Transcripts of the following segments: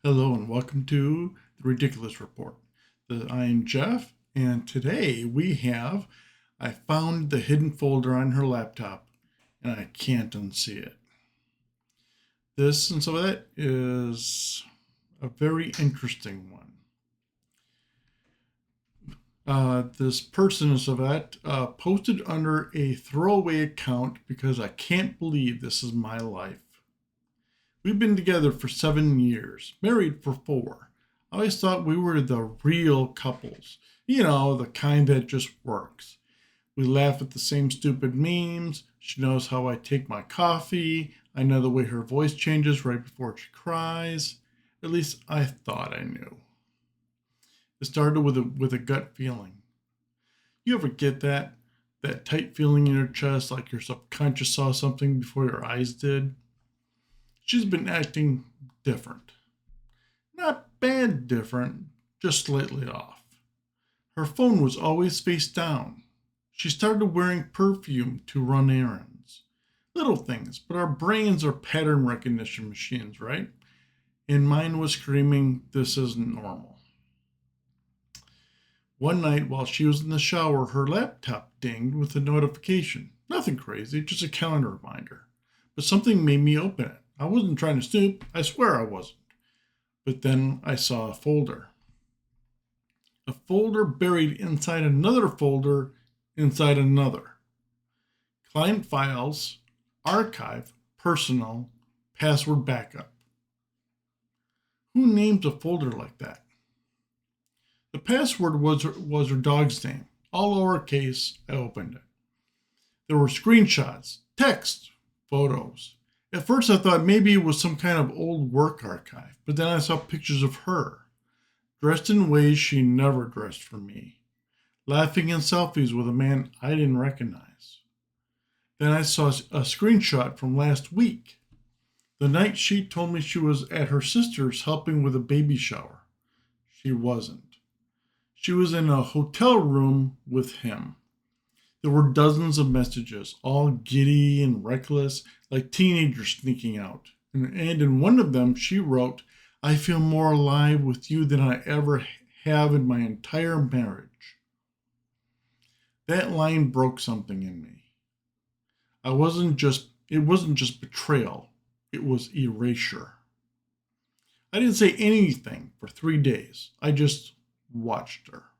Hello and welcome to the Ridiculous Report. I'm Jeff, and today I found the hidden folder on her laptop, and I can't unsee it. This and so that is a very interesting one. This person so that posted under a throwaway account because I can't believe this is my life. We've been together for 7 years, married for 4. I always thought we were the real couples. You know, the kind that just works. We laugh at the same stupid memes. She knows how I take my coffee. I know the way her voice changes right before she cries. At least I thought I knew. It started with a gut feeling. You ever get that? That tight feeling in your chest like your subconscious saw something before your eyes did? She's been acting different. Not bad different, just slightly off. Her phone was always face down. She started wearing perfume to run errands. Little things, but our brains are pattern recognition machines, right? And mine was screaming, "This isn't normal." One night while she was in the shower, her laptop dinged with a notification. Nothing crazy, just a calendar reminder. But something made me open it. I wasn't trying to snoop, I swear I wasn't. But then I saw a folder. A folder buried inside another folder inside another. Client files, archive, personal, password backup. Who names a folder like that? The password was her dog's name, all lowercase. I opened it. There were screenshots, text, photos. At first, I thought maybe it was some kind of old work archive, but then I saw pictures of her, dressed in ways she never dressed for me, laughing in selfies with a man I didn't recognize. Then I saw a screenshot from last week, the night she told me she was at her sister's helping with a baby shower. She wasn't. She was in a hotel room with him. There were dozens of messages, all giddy and reckless, like teenagers sneaking out. And in one of them, she wrote, "I feel more alive with you than I ever have in my entire marriage." That line broke something in me. It wasn't just betrayal, it was erasure. I didn't say anything for 3 days. I just watched her.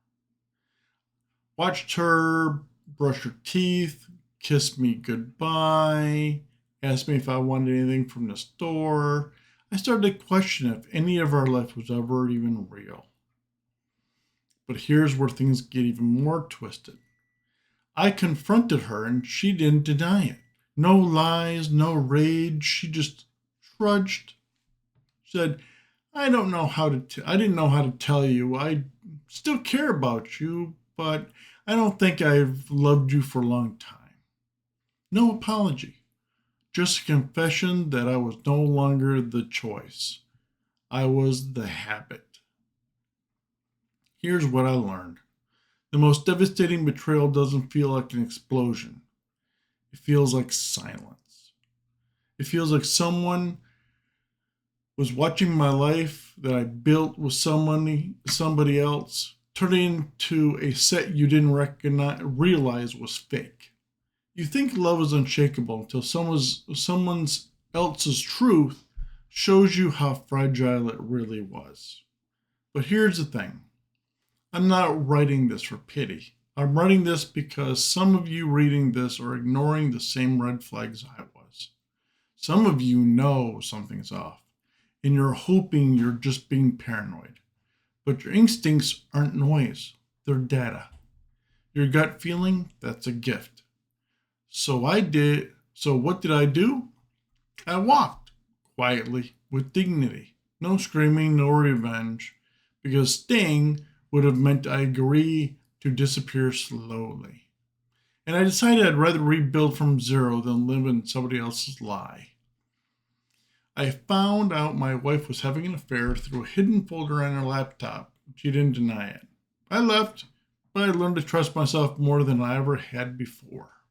Watched her brush her teeth, kiss me goodbye, asked me if I wanted anything from the store. I started to question if any of our life was ever even real. But here's where things get even more twisted. I confronted her and she didn't deny it. No lies, no rage. She just trudged. Said, I didn't know how to tell you. I still care about you, but I don't think I've loved you for a long time." No apology, just a confession that I was no longer the choice. I was the habit. Here's what I learned. The most devastating betrayal doesn't feel like an explosion. It feels like silence. It feels like someone was watching my life that I built with somebody else, turn it into a set you didn't realize was fake. You think love is unshakable until someone else's truth shows you how fragile it really was. But here's the thing. I'm not writing this for pity. I'm writing this because some of you reading this are ignoring the same red flags I was. Some of you know something's off, and you're hoping you're just being paranoid. But your instincts aren't noise, they're data. Your gut feeling, that's a gift. So what did I do? I walked quietly with dignity. No screaming, no revenge, because staying would have meant I agree to disappear slowly. And I decided I'd rather rebuild from zero than live in somebody else's lie. I found out my wife was having an affair through a hidden folder on her laptop. She didn't deny it. I left, but I learned to trust myself more than I ever had before.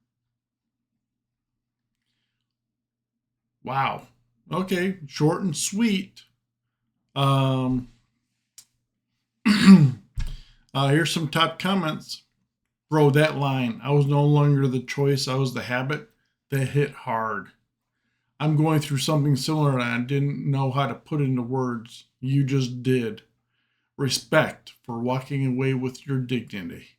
Wow. Okay, short and sweet. Um, here's some top comments. Bro, that line, I was no longer the choice, I was the habit, that hit hard. I'm going through something similar and I didn't know how to put it into words. You just did. Respect for walking away with your dignity.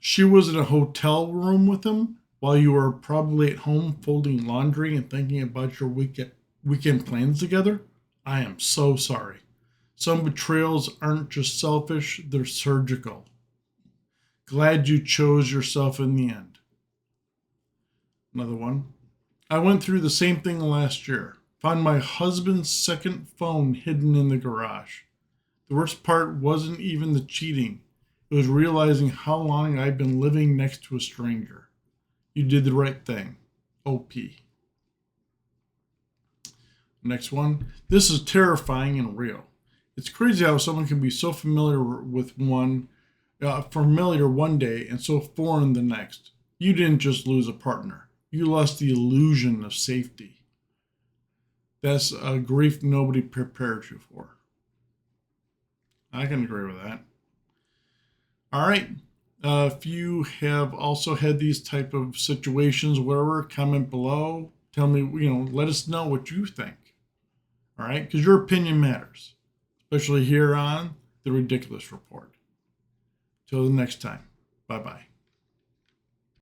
She was in a hotel room with him while you were probably at home folding laundry and thinking about your weekend plans together. I am so sorry. Some betrayals aren't just selfish, they're surgical. Glad you chose yourself in the end. Another one. I went through the same thing last year. Found my husband's second phone hidden in the garage. The worst part wasn't even the cheating. It was realizing how long I'd been living next to a stranger. You did the right thing. OP. Next one. This is terrifying and real. It's crazy how someone can be so familiar one day and so foreign the next. You didn't just lose a partner. You lost the illusion of safety. That's a grief nobody prepared you for. I can agree with that. All right. If you have also had these type of situations, whatever, comment below. Tell me, let us know what you think. All right, because your opinion matters, especially here on the Ridiculous Report. Till the next time. Bye bye.